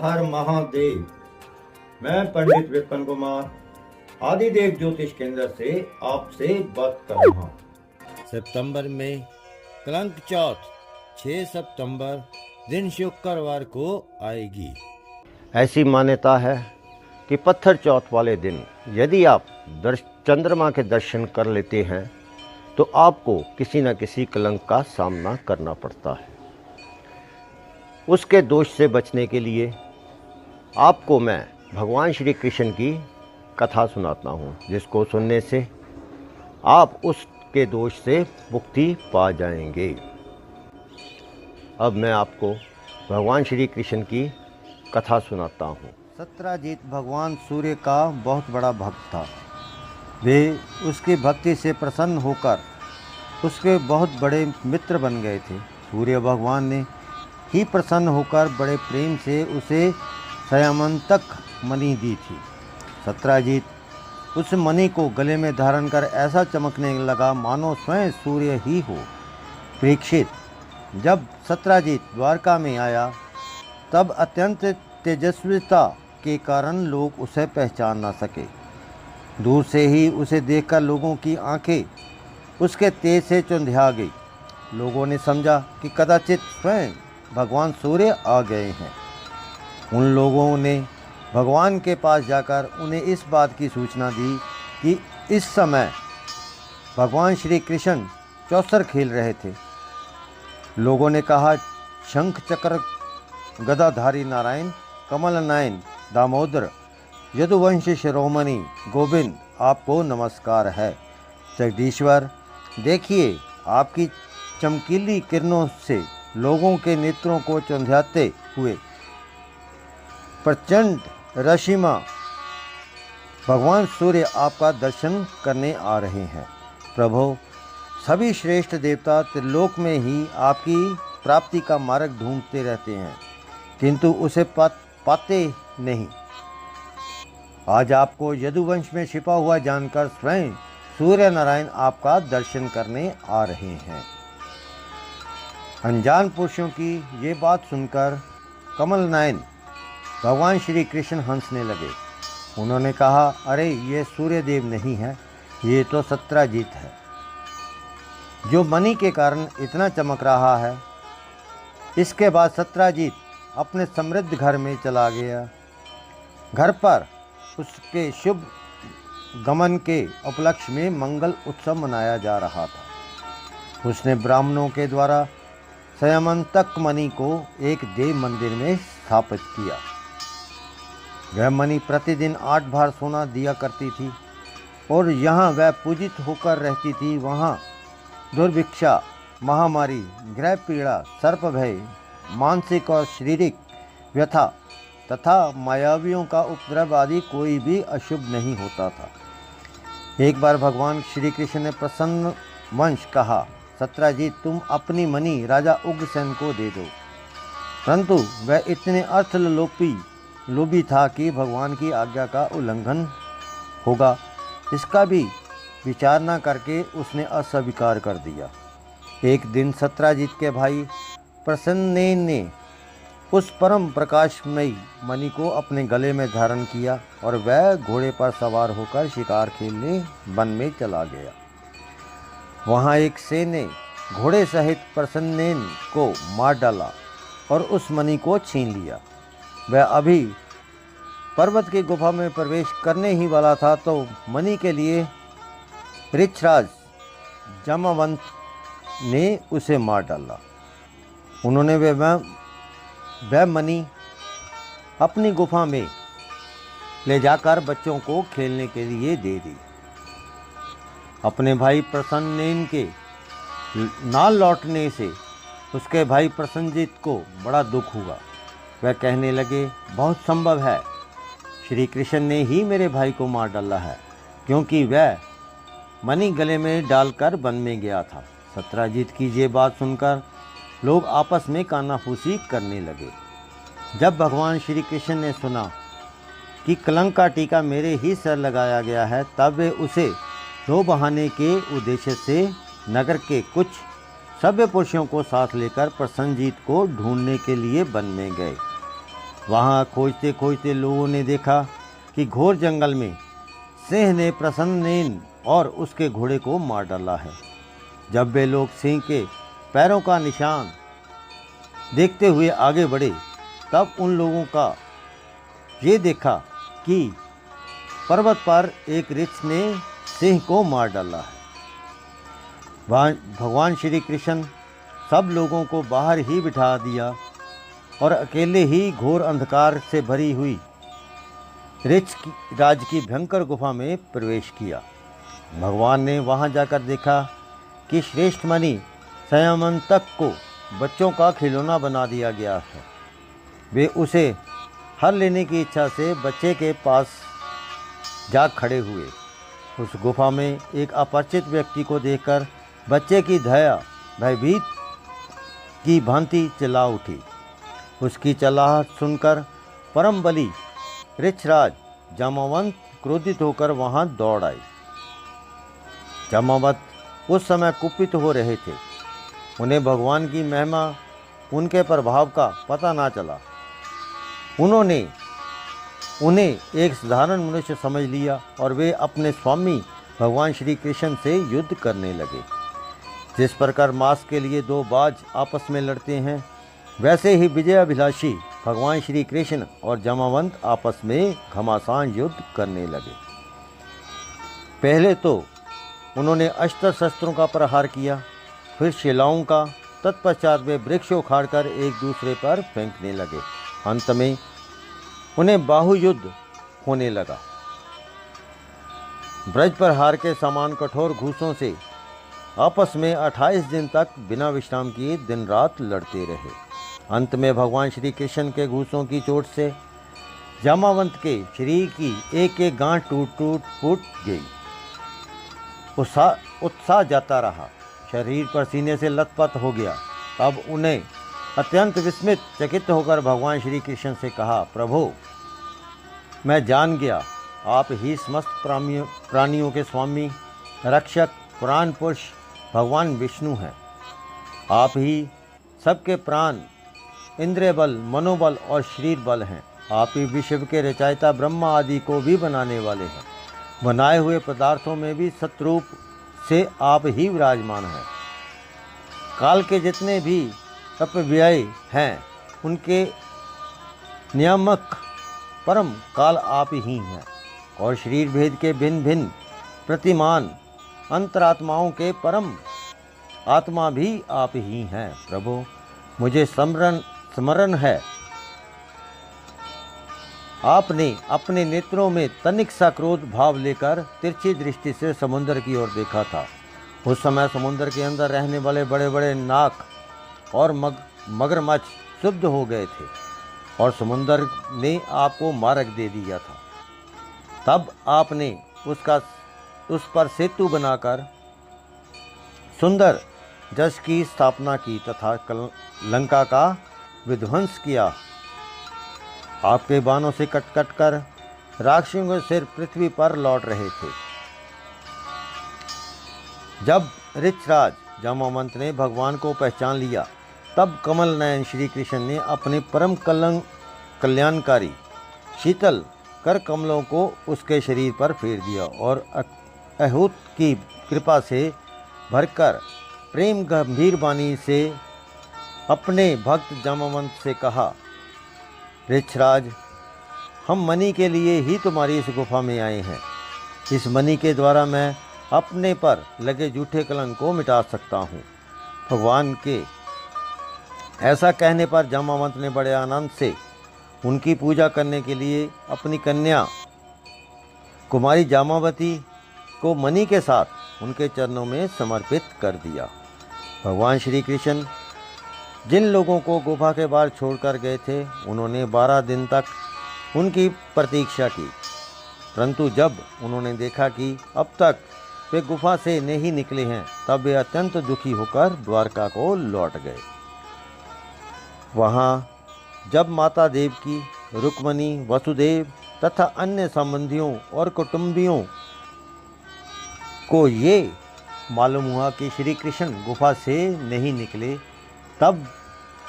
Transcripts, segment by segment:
हर महादेव। मैं पंडित विपिन कुमार आदिदेव ज्योतिष केंद्र से आपसे बात कर रहा हूँ। सितंबर में कलंक चौथ 6 सितंबर दिन शुक्रवार को आएगी। ऐसी मान्यता है कि पत्थर चौथ वाले दिन यदि आप चंद्रमा के दर्शन कर लेते हैं तो आपको किसी न किसी कलंक का सामना करना पड़ता है। उसके दोष से बचने के लिए आपको मैं भगवान श्री कृष्ण की कथा सुनाता हूँ, जिसको सुनने से आप उसके दोष से मुक्ति पा जाएंगे। अब मैं आपको भगवान श्री कृष्ण की कथा सुनाता हूँ। सत्राजीत भगवान सूर्य का बहुत बड़ा भक्त था। वे उसकी भक्ति से प्रसन्न होकर उसके बहुत बड़े मित्र बन गए थे। सूर्य भगवान ने ही प्रसन्न होकर बड़े प्रेम से उसे संयमंतक मणि दी थी। सत्राजीत उस मणि को गले में धारण कर ऐसा चमकने लगा मानो स्वयं सूर्य ही हो। परीक्षित, जब सत्राजीत द्वारका में आया तब अत्यंत तेजस्विता के कारण लोग उसे पहचान न सके। दूर से ही उसे देखकर लोगों की आंखें उसके तेज से चुंधिया गई। लोगों ने समझा कि कदाचित स्वयं भगवान सूर्य आ गए हैं। उन लोगों ने भगवान के पास जाकर उन्हें इस बात की सूचना दी कि इस समय भगवान श्री कृष्ण चौसर खेल रहे थे। लोगों ने कहा, शंख चक्र गदाधारी नारायण, कमल नयन दामोदर, यदुवंश शिरोमणि गोविंद, आपको नमस्कार है। जगदीश्वर, देखिए आपकी चमकीली किरणों से लोगों के नेत्रों को चुंधियाते हुए प्रचंड रश्मियां भगवान सूर्य आपका दर्शन करने आ रहे हैं। प्रभु, सभी श्रेष्ठ देवता त्रिलोक में ही आपकी प्राप्ति का मार्ग ढूंढते रहते हैं, किंतु उसे पाते नहीं। आज आपको यदुवंश में छिपा हुआ जानकर स्वयं सूर्य नारायण आपका दर्शन करने आ रहे हैं। अनजान पुरुषों की ये बात सुनकर कमल नयन भगवान श्री कृष्ण हंसने लगे। उन्होंने कहा, अरे ये सूर्यदेव नहीं है, ये तो सत्राजीत है, जो मणि के कारण इतना चमक रहा है। इसके बाद सत्राजीत अपने समृद्ध घर में चला गया। घर पर उसके शुभ गमन के उपलक्ष्य में मंगल उत्सव मनाया जा रहा था। उसने ब्राह्मणों के द्वारा संयमंतक मणि को एक देव मंदिर में स्थापित किया। वह मणि प्रतिदिन 8 बार सोना दिया करती थी और यहाँ वह पूजित होकर रहती थी। वहाँ दुर्भिक्षा, महामारी, गृह पीड़ा, सर्प भय, मानसिक और शारीरिक व्यथा तथा मायावियों का उपद्रव आदि कोई भी अशुभ नहीं होता था। एक बार भगवान श्री कृष्ण ने प्रसन्न वंश कहा, सत्राजीत, तुम अपनी मणि राजा उग्रसेन को दे दो। परंतु वह इतने लोभी था कि भगवान की आज्ञा का उल्लंघन होगा, इसका भी विचार न करके उसने अस्वीकार कर दिया। एक दिन सत्राजीत के भाई प्रसन्नेन ने उस परम प्रकाशमयी मणि को अपने गले में धारण किया और वह घोड़े पर सवार होकर शिकार खेलने वन में चला गया। वहाँ एक शेर ने घोड़े सहित प्रसन्नेन को मार डाला और उस मणि को छीन लिया। वह अभी पर्वत की गुफा में प्रवेश करने ही वाला था तो मणि के लिए ऋक्षराज जामवंत ने उसे मार डाला। उन्होंने वह मणि अपनी गुफा में ले जाकर बच्चों को खेलने के लिए दे दी। अपने भाई प्रसन्नेन के ना लौटने से उसके भाई प्रसन्नजीत को बड़ा दुख हुआ। वह कहने लगे, बहुत संभव है श्री कृष्ण ने ही मेरे भाई को मार डाला है, क्योंकि वह मणि गले में डालकर वन में गया था। सत्राजीत की ये बात सुनकर लोग आपस में कानाफूसी करने लगे। जब भगवान श्री कृष्ण ने सुना कि कलंक का टीका मेरे ही सर लगाया गया है, तब वे उसे दो बहाने के उद्देश्य से नगर के कुछ सभ्य पुरुषों को साथ लेकर प्रसन्नजीत को ढूंढने के लिए वन में गए। वहाँ खोजते खोजते लोगों ने देखा कि घोर जंगल में सिंह ने प्रसन्नेन और उसके घोड़े को मार डाला है। जब वे लोग सिंह के पैरों का निशान देखते हुए आगे बढ़े, तब उन लोगों का ये देखा कि पर्वत पर एक ऋछ ने सिंह को मार डाला है। भगवान श्री कृष्ण सब लोगों को बाहर ही बिठा दिया और अकेले ही घोर अंधकार से भरी हुई ऋछ राज की भयंकर गुफा में प्रवेश किया। भगवान ने वहां जाकर देखा कि श्रेष्ठ मणि संयमंतक को बच्चों का खिलौना बना दिया गया है। वे उसे हर लेने की इच्छा से बच्चे के पास जा खड़े हुए। उस गुफा में एक अपरिचित व्यक्ति को देखकर बच्चे की दया भयभीत की भांति चिल्ला उठी। उसकी चिल्लाहट सुनकर परम बली ऋक्षराज जामावंत क्रोधित होकर वहां दौड़ आए। जामावत उस समय कुपित हो रहे थे। उन्हें भगवान की महिमा, उनके प्रभाव का पता ना चला। उन्होंने उन्हें एक साधारण मनुष्य समझ लिया और वे अपने स्वामी भगवान श्री कृष्ण से युद्ध करने लगे। जिस प्रकार मांस के लिए दो बाज आपस में लड़ते हैं, वैसे ही विजयाभिलाषी भगवान श्री कृष्ण और जामावंत आपस में घमासान युद्ध करने लगे। पहले तो उन्होंने अस्त्र शस्त्रों का प्रहार किया, फिर शिलाओं का, तत्पश्चात वे वृक्ष उखाड़कर एक दूसरे पर फेंकने लगे। अंत में उन्हें बाहु युद्ध होने लगा। ब्रज पर हार के समान कठोर घूसों से आपस में 28 दिन तक बिना विश्राम किए दिन रात लड़ते रहे। अंत में भगवान श्री कृष्ण के घूसों की चोट से जामावंत के शरीर की एक एक गांठ टूट फूट गई। उत्साह जाता रहा, शरीर पर सीने से लथपथ हो गया। तब उन्हें अत्यंत विस्मित चकित होकर भगवान श्री कृष्ण से कहा, प्रभु, मैं जान गया आप ही समस्त प्राणियों के स्वामी, रक्षक, पुराण पुरुष भगवान विष्णु हैं। आप ही सबके प्राण, इंद्रिय बल, मनोबल और शरीर बल हैं। आप ही विश्व के रचयिता ब्रह्मा आदि को भी बनाने वाले हैं। बनाए हुए पदार्थों में भी सतरूप से आप ही विराजमान हैं। काल के जितने भी अपव्यय हैं, उनके नियामक परम काल आप ही हैं और शरीर भेद के भिन्न भिन्न प्रतिमान अंतरात्माओं के परम आत्मा भी आप ही हैं। प्रभु, मुझे स्मरण है, आपने अपने नेत्रों में तनिक सा क्रोध भाव लेकर तिरछी दृष्टि से समुद्र की ओर देखा था। उस समय समुद्र के अंदर रहने वाले बड़े बड़े नाक और मगरमच्छ शुद्ध हो गए थे और समुद्र ने आपको मार्ग दे दिया था। तब आपने उस पर सेतु बनाकर सुंदर जस की स्थापना की तथा लंका का विध्वंस किया। आपके बाणों से कट कट कर राक्षसों के सिर पृथ्वी पर लौट रहे थे। जब ऋक्षराज जामावंत ने भगवान को पहचान लिया, तब कमल नयन श्री कृष्ण ने अपने परम कल्याणकारी शीतल कर कमलों को उसके शरीर पर फेर दिया और अहूत की कृपा से भरकर प्रेम गंभीर वाणी से अपने भक्त जामावंत से कहा, ऋक्षराज, हम मणि के लिए ही तुम्हारी इस गुफा में आए हैं। इस मणि के द्वारा मैं अपने पर लगे झूठे कलंक को मिटा सकता हूँ। भगवान के ऐसा कहने पर जामावंत ने बड़े आनंद से उनकी पूजा करने के लिए अपनी कन्या कुमारी जामावती को मणि के साथ उनके चरणों में समर्पित कर दिया। भगवान श्री कृष्ण जिन लोगों को गुफा के बाहर छोड़कर गए थे, उन्होंने 12 दिन तक उनकी प्रतीक्षा की, परंतु जब उन्होंने देखा कि अब तक वे गुफा से नहीं निकले हैं, तब वे अत्यंत दुखी होकर द्वारका को लौट गए। वहाँ जब माता देवकी, रुक्मणी, वसुदेव तथा अन्य संबंधियों और कुटुंबियों को ये मालूम हुआ कि श्री कृष्ण गुफा से नहीं निकले, तब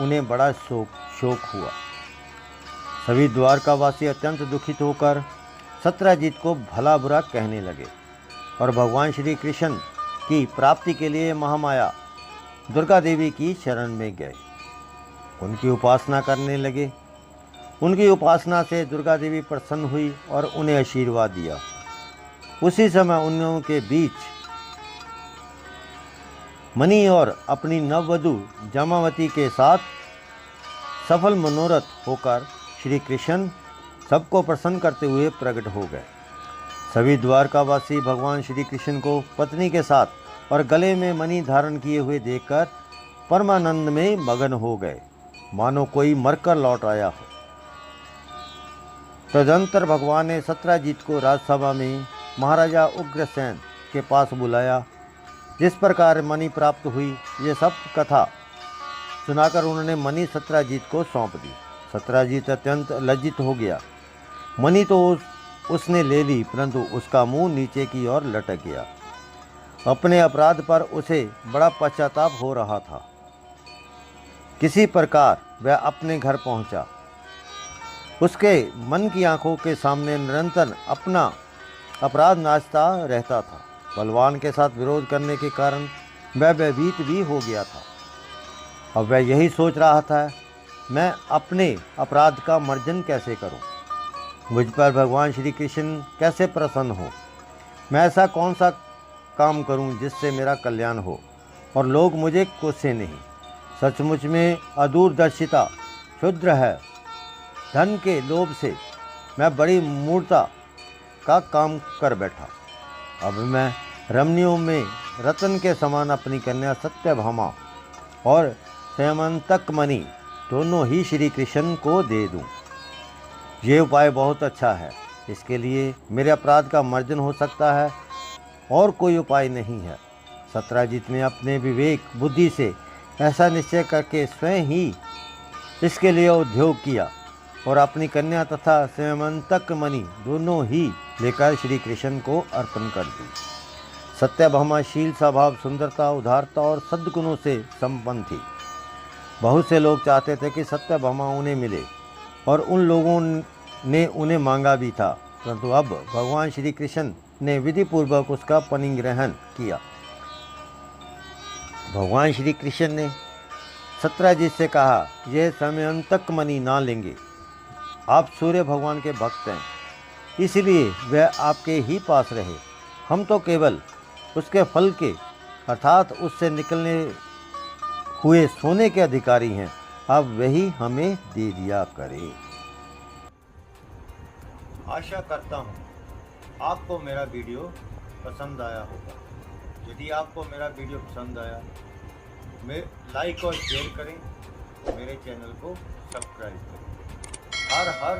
उन्हें बड़ा शोक हुआ। सभी द्वारकावासी अत्यंत दुखित होकर सत्यजीत को भला बुरा कहने लगे और भगवान श्री कृष्ण की प्राप्ति के लिए महामाया दुर्गा देवी की शरण में गए। उनकी उपासना करने लगे। उनकी उपासना से दुर्गा देवी प्रसन्न हुई और उन्हें आशीर्वाद दिया। उसी समय उन के बीच मणि और अपनी नववधु जामावती के साथ सफल मनोरथ होकर श्री कृष्ण सबको प्रसन्न करते हुए प्रकट हो गए। सभी द्वारकावासी भगवान श्री कृष्ण को पत्नी के साथ और गले में मणि धारण किए हुए देखकर परमानंद में मगन हो गए, मानो कोई मरकर लौट आया हो। तदंतर भगवान ने सत्यजीत को राजसभा में महाराजा उग्रसेन के पास बुलाया। जिस प्रकार मणि प्राप्त हुई ये सब कथा सुनाकर उन्होंने मणि सत्यजीत को सौंप दी। सत्यजीत अत्यंत लज्जित हो गया। मणि तो उसने ले ली, परंतु उसका मुंह नीचे की ओर लटक गया। अपने अपराध पर उसे बड़ा पश्चाताप हो रहा था। किसी प्रकार वह अपने घर पहुंचा। उसके मन की आंखों के सामने निरंतर अपना अपराध नाचता रहता था। बलवान के साथ विरोध करने के कारण वह भयभीत भी हो गया था। अब वह यही सोच रहा था, मैं अपने अपराध का मर्जन कैसे करूं? मुझ पर भगवान श्री कृष्ण कैसे प्रसन्न हो? मैं ऐसा कौन सा काम करूं जिससे मेरा कल्याण हो और लोग मुझे कोसे नहीं? सचमुच में अदूरदर्शिता क्षुद्र है। धन के लोभ से मैं बड़ी मूर्खता का काम कर बैठा। अब मैं रमणियों में रतन के समान अपनी कन्या सत्यभामा और स्यमंतक मणि दोनों ही श्री कृष्ण को दे दूं। ये उपाय बहुत अच्छा है। इसके लिए मेरे अपराध का मार्जन हो सकता है और कोई उपाय नहीं है। सत्यजीत ने अपने विवेक बुद्धि से ऐसा निश्चय करके स्वयं ही इसके लिए उद्योग किया और अपनी कन्या तथा स्यमंतक मणि दोनों ही लेकर श्री कृष्ण को अर्पण कर दी। सत्यभामा शील स्वभाव, सुंदरता, उदारता और सद्गुणों से संपन्न थी। बहुत से लोग चाहते थे कि सत्यभामा उन्हें मिले और उन लोगों ने उन्हें मांगा भी था, परंतु अब भगवान श्री कृष्ण ने विधि पूर्वक उसका परिग्रहण किया। भगवान श्री कृष्ण ने सत्यजीत से कहा, यह स्यमंतक मणि ना लेंगे। आप सूर्य भगवान के भक्त हैं, इसलिए वह आपके ही पास रहे। हम तो केवल उसके फल के अर्थात उससे निकलने हुए सोने के अधिकारी हैं। अब वही हमें दे दिया करे। आशा करता हूँ आपको मेरा वीडियो पसंद आया होगा। यदि आपको मेरा वीडियो पसंद आया, लाइक और शेयर करें, मेरे चैनल को सब्सक्राइब करें। हर हर